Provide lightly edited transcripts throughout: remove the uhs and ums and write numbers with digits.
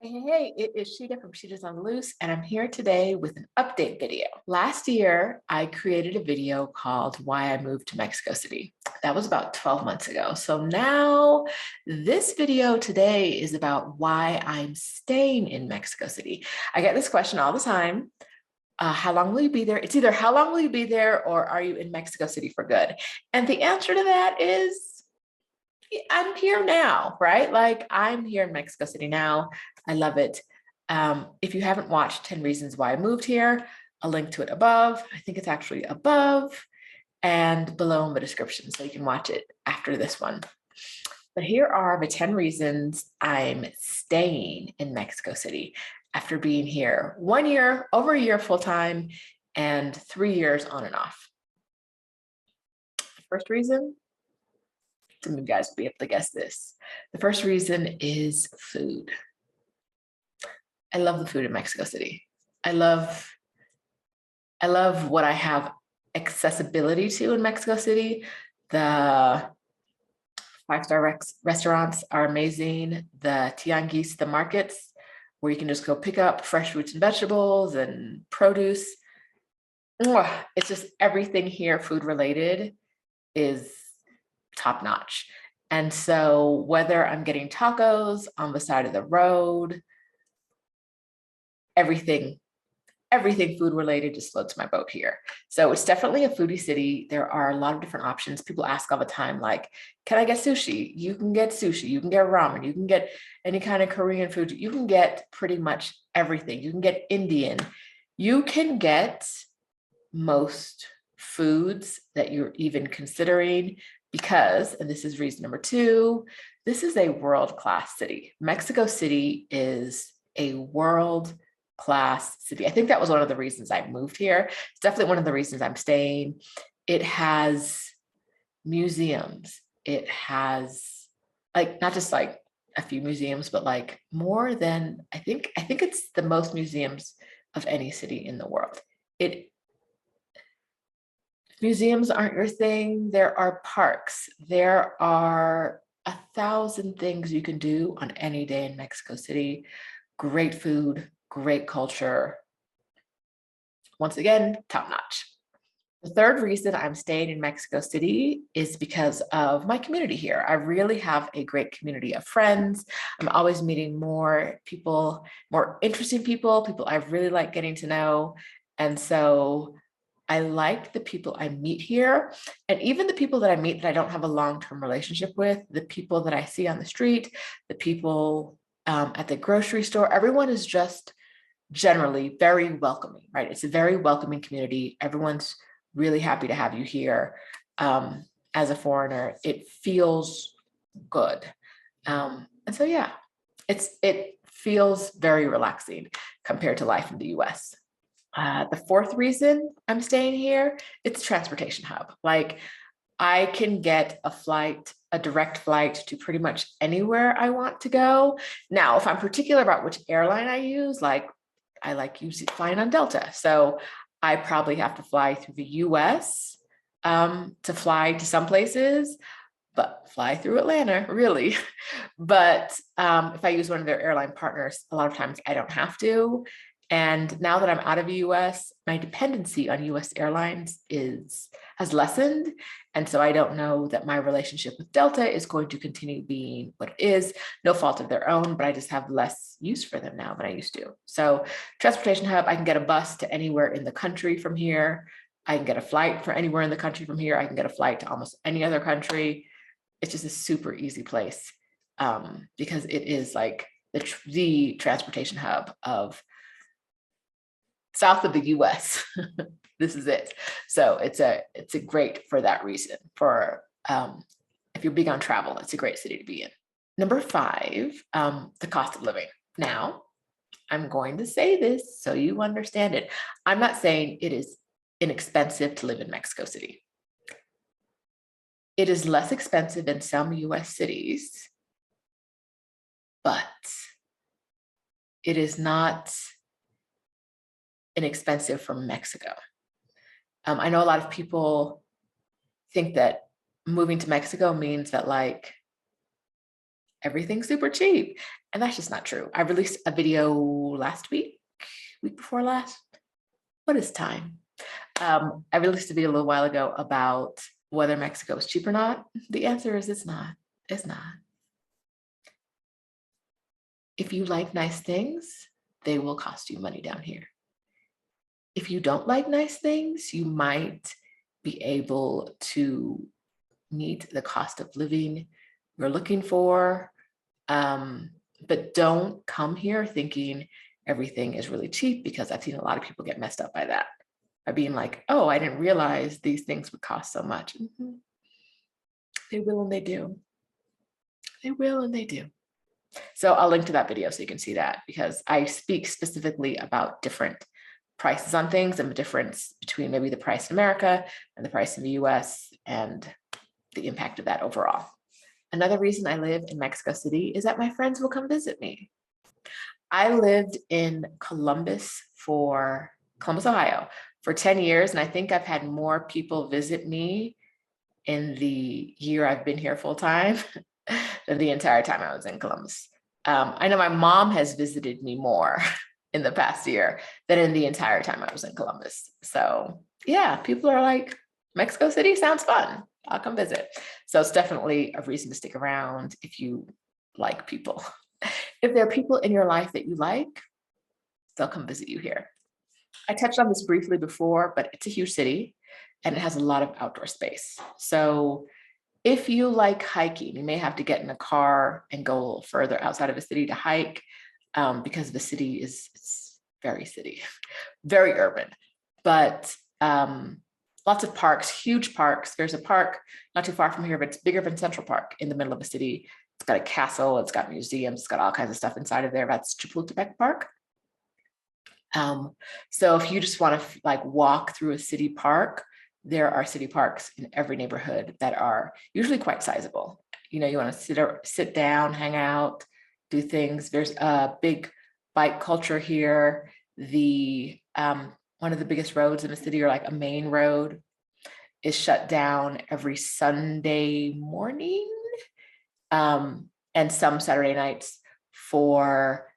Hey, it is Sheeta from Sheeta's on Loose, and I'm here today with an update video. Last year, I created a video called Why I Moved to Mexico City. That was about 12 months ago. So now this video today is about why I'm staying in Mexico City. I get this question all the time. How long will you be there? It's either how long will you be there or are you in Mexico City for good? And the answer to that is I'm here now, right? Like I'm here in Mexico City now. I love it. If you haven't watched 10 Reasons Why I Moved Here, I'll link to it above. I think it's actually above and below in the description, so you can watch it after this one. But here are the 10 reasons I'm staying in Mexico City after being here 1 year, over a year full-time, and 3 years on and off. The first reason, some of you guys will be able to guess this. The first reason is food. I love the food in Mexico City. I love what I have accessibility to in Mexico City. The five-star restaurants are amazing. The tianguis, the markets, where you can just go pick up fresh fruits and vegetables and produce. It's just everything here, food related, is top notch. And so whether I'm getting tacos on the side of the road, everything food related just floats my boat here. So it's definitely a foodie city. There are a lot of different options. People ask all the time, like, can I get sushi? You can get sushi, you can get ramen, you can get any kind of Korean food. You can get pretty much everything. You can get Indian. You can get most foods that you're even considering because, and this is reason number 2, this is a world-class city. Mexico City is a world-class city. I think that was one of the reasons I moved here. It's definitely one of the reasons I'm staying. It has museums. It has not just like a few museums, but like more than, I think it's the most museums of any city in the world. Museums aren't your thing. There are parks. There are 1,000 things you can do on any day in Mexico City. Great food, great culture. Once again, top notch. The third reason I'm staying in Mexico City is because of my community here. I really have a great community of friends. I'm always meeting more people, more interesting people I really like getting to know. And so I like the people I meet here, and even the people that I meet that I don't have a long-term relationship with, the people that I see on the street, the people at the grocery store, everyone is just generally very welcoming, right? It's a very welcoming community. Everyone's really happy to have you here. As a foreigner, it feels good. And so, yeah, it feels very relaxing compared to life in the US. The fourth reason I'm staying here, it's a transportation hub. Like I can get a direct flight to pretty much anywhere I want to go. Now, if I'm particular about which airline I use, like I like flying on Delta. So I probably have to fly through the US to fly to some places, but fly through Atlanta, really. But if I use one of their airline partners, a lot of times I don't have to. And now that I'm out of the US, my dependency on US airlines has lessened. And so I don't know that my relationship with Delta is going to continue being what it is, no fault of their own, but I just have less use for them now than I used to. So transportation hub, I can get a bus to anywhere in the country from here. I can get a flight for anywhere in the country from here. I can get a flight to almost any other country. It's just a super easy place because it is like the transportation hub of south of the US. This is it. So it's a great for that reason. For if you're big on travel, it's a great city to be in. Number 5, the cost of living. Now, I'm going to say this so you understand it. I'm not saying it is inexpensive to live in Mexico City. It is less expensive than some US cities, but it is not inexpensive from Mexico. I know a lot of people think that moving to Mexico means that like everything's super cheap. And that's just not true. I released a video last week before last. What is time? I released a video a little while ago about whether Mexico is cheap or not. The answer is it's not. It's not. If you like nice things, they will cost you money down here. If you don't like nice things, you might be able to meet the cost of living you're looking for. But don't come here thinking everything is really cheap, because I've seen a lot of people get messed up by that. By being like, oh, I didn't realize these things would cost so much. They will and they do. They will and they do. So I'll link to that video so you can see that, because I speak specifically about different prices on things and the difference between maybe the price in America and the price in the US and the impact of that overall. Another reason I live in Mexico City is that my friends will come visit me. I lived in Columbus, Ohio for 10 years. And I think I've had more people visit me in the year I've been here full time than the entire time I was in Columbus. I know my mom has visited me more in the past year than in the entire time I was in Columbus. So yeah, people are like, Mexico City sounds fun. I'll come visit. So it's definitely a reason to stick around if you like people. If there are people in your life that you like, they'll come visit you here. I touched on this briefly before, but it's a huge city and it has a lot of outdoor space. So if you like hiking, you may have to get in a car and go a little further outside of the city to hike, because the city is very city, very urban. But lots of parks, huge parks. There's a park not too far from here, but it's bigger than Central Park in the middle of the city. It's got a castle, it's got museums, it's got all kinds of stuff inside of there. That's Chapultepec Park. So if you just want to like walk through a city park, there are city parks in every neighborhood that are usually quite sizable. You know, you want to sit down, hang out, do things. There's a big bike culture here. One of the biggest roads in the city, or like a main road, is shut down every Sunday morning, and some Saturday nights for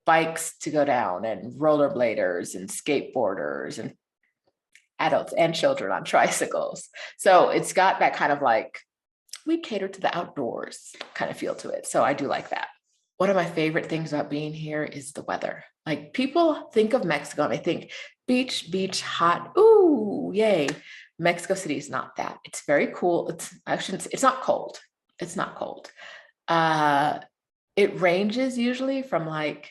bikes to go down, and rollerbladers and skateboarders and adults and children on tricycles. So it's got that kind of like, we cater to the outdoors kind of feel to it. So I do like that. One of my favorite things about being here is the weather. Like, people think of Mexico and they think beach, hot, ooh, yay. Mexico City is not that. It's very cool. It's not cold. It's not cold. It ranges usually from like,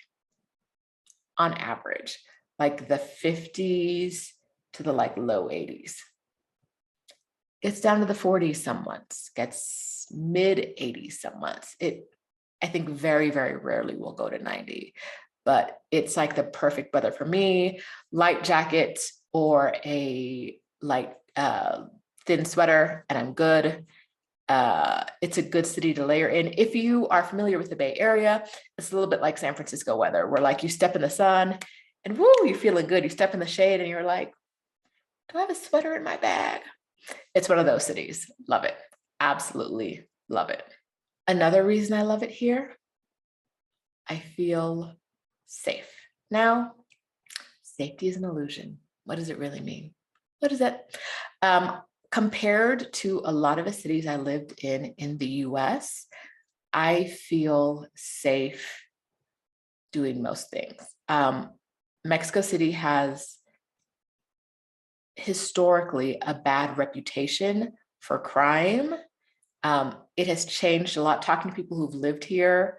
on average, like the 50s to the like low 80s. Gets down to the 40s some months, gets mid 80s some months. I think very, very rarely will go to 90, but it's like the perfect weather for me. Light jacket or a light thin sweater and I'm good. It's a good city to layer in. If you are familiar with the Bay Area, it's a little bit like San Francisco weather, where like you step in the sun and woo, you're feeling good. You step in the shade and you're like, do I have a sweater in my bag? It's one of those cities. Love it. Absolutely love it. Another reason I love it here, I feel safe. Now, safety is an illusion. What does it really mean? What is it? Compared to a lot of the cities I lived in the US, I feel safe doing most things. Mexico City has historically a bad reputation for crime. It has changed a lot. Talking to people who've lived here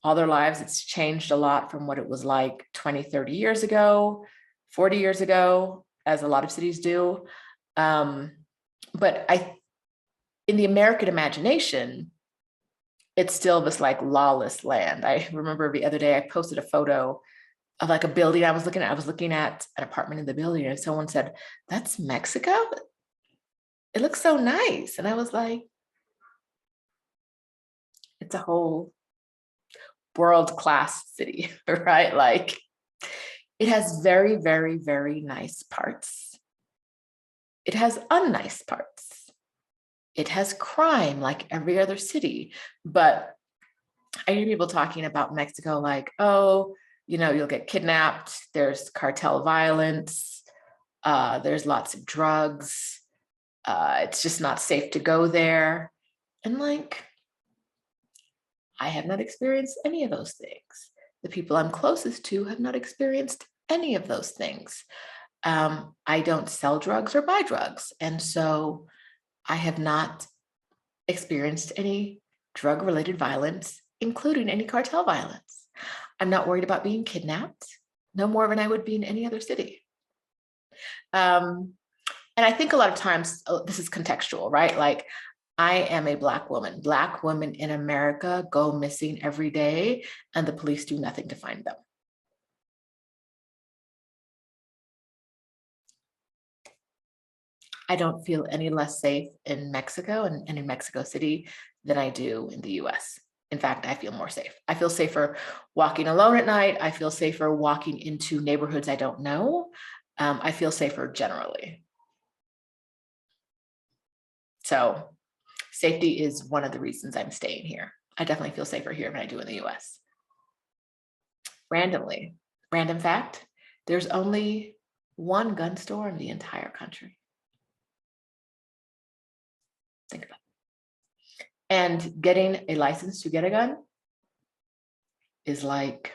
all their lives, it's changed a lot from what it was like 20, 30 years ago, 40 years ago, as a lot of cities do. But in the American imagination, it's still this like lawless land. I remember the other day I posted a photo of like a building I was looking at an apartment in the building, and someone said, "That's Mexico? It looks so nice." And I was like, it's a whole world-class city, right? Like, it has very, very, very nice parts. It has unnice parts. It has crime like every other city, but I hear people talking about Mexico like, oh, you'll get kidnapped. There's cartel violence. There's lots of drugs. It's just not safe to go there. And like, I have not experienced any of those things. The people I'm closest to have not experienced any of those things. I don't sell drugs or buy drugs. And so I have not experienced any drug-related violence, including any cartel violence. I'm not worried about being kidnapped, no more than I would be in any other city. And I think a lot of times, this is contextual, right? Like, I am a Black woman. Black women in America go missing every day, and the police do nothing to find them. I don't feel any less safe in Mexico and in Mexico City than I do in the US. In fact, I feel more safe. I feel safer walking alone at night. I feel safer walking into neighborhoods I don't know. I feel safer generally. So safety is one of the reasons I'm staying here. I definitely feel safer here than I do in the US. Random fact, there's only one gun store in the entire country. Think about it. And getting a license to get a gun is like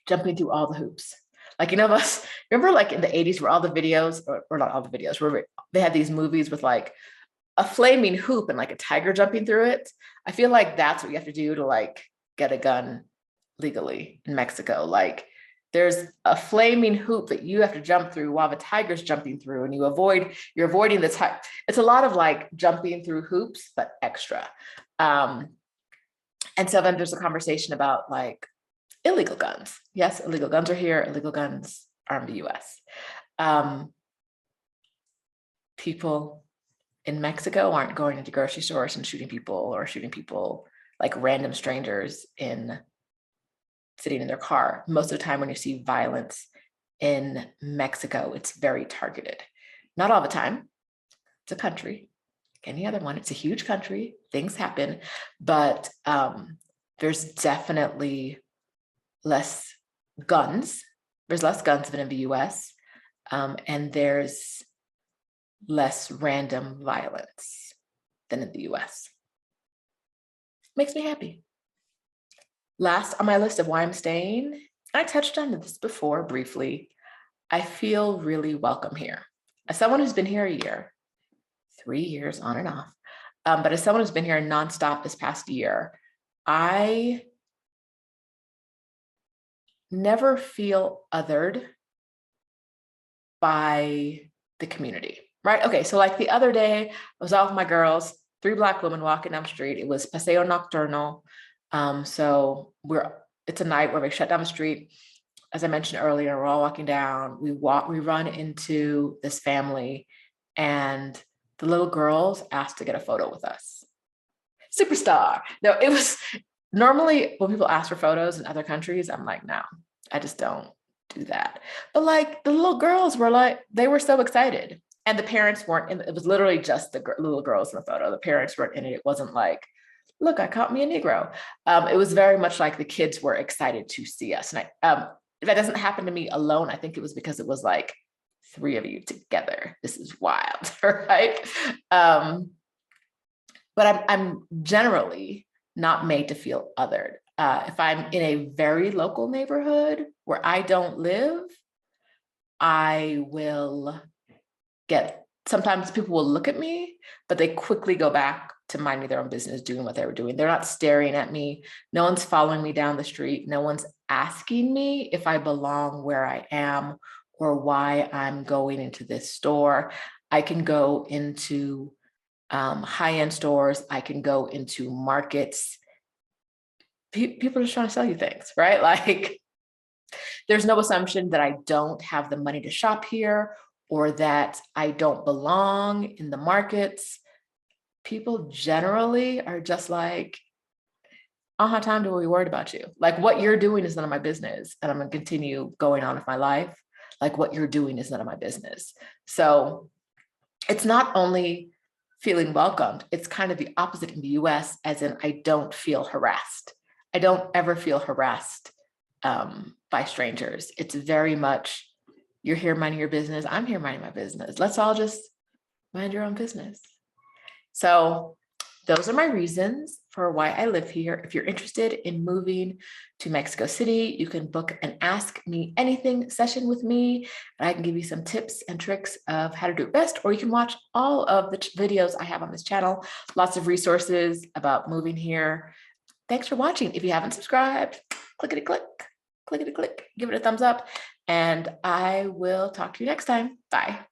jumping through all the hoops. Like, remember like in the 80s where all the videos, or not all the videos, where they had these movies with like a flaming hoop and like a tiger jumping through it. I feel like that's what you have to do to like get a gun legally in Mexico. Like, there's a flaming hoop that you have to jump through while the tiger's jumping through, and you're avoiding the tiger. It's a lot of like jumping through hoops, but extra. And so then there's a conversation about like illegal guns. Yes, illegal guns are here. Illegal guns are in the US. People in Mexico aren't going into grocery stores and shooting people like random strangers sitting in their car. Most of the time when you see violence in Mexico, it's very targeted. Not all the time. It's a country, like any other one. It's a huge country. Things happen, but there's definitely less guns. There's less guns than in the US, and there's less random violence than in the US. Makes me happy. Last on my list of why I'm staying, I touched on this before briefly. I feel really welcome here. As someone who's been here a year, 3 years on and off, but as someone who's been here nonstop this past year, I never feel othered by the community, right? Okay, so like the other day, I was out with my girls, 3 Black women walking down the street. It was Paseo Nocturno. So it's a night where we shut down the street. As I mentioned earlier, we're all walking down. We run into this family, and the little girls asked to get a photo with us. Superstar. No, it was normally when people ask for photos in other countries, I'm like, no, I just don't do that. But like the little girls were like, they were so excited, and the parents weren't in. It was literally just the little girls in the photo. The parents weren't in it. It wasn't like, look, I caught me a Negro. It was very much like the kids were excited to see us. And that doesn't happen to me alone. I think it was because it was like 3 of you together. This is wild, right? But I'm generally not made to feel othered. If I'm in a very local neighborhood where I don't live, I will sometimes people will look at me, but they quickly go back to minding their own business, doing what they were doing. They're not staring at me. No one's following me down the street. No one's asking me if I belong where I am or why I'm going into this store. I can go into high-end stores. I can go into markets. People are just trying to sell you things, right? Like, there's no assumption that I don't have the money to shop here or that I don't belong in the markets. People generally are just like, I don't have time to be worried about you. Like, what you're doing is none of my business, and I'm going to continue going on with my life. Like, what you're doing is none of my business. So it's not only feeling welcomed. It's kind of the opposite in the US, as in I don't feel harassed. I don't ever feel harassed by strangers. It's very much, you're here minding your business. I'm here minding my business. Let's all just mind your own business. So those are my reasons for why I live here. If you're interested in moving to Mexico City, you can book an Ask Me Anything session with me, and I can give you some tips and tricks of how to do it best, or you can watch all of the videos I have on this channel. Lots of resources about moving here. Thanks for watching. If you haven't subscribed, clickety-click, clickety-click, give it a thumbs up, and I will talk to you next time. Bye.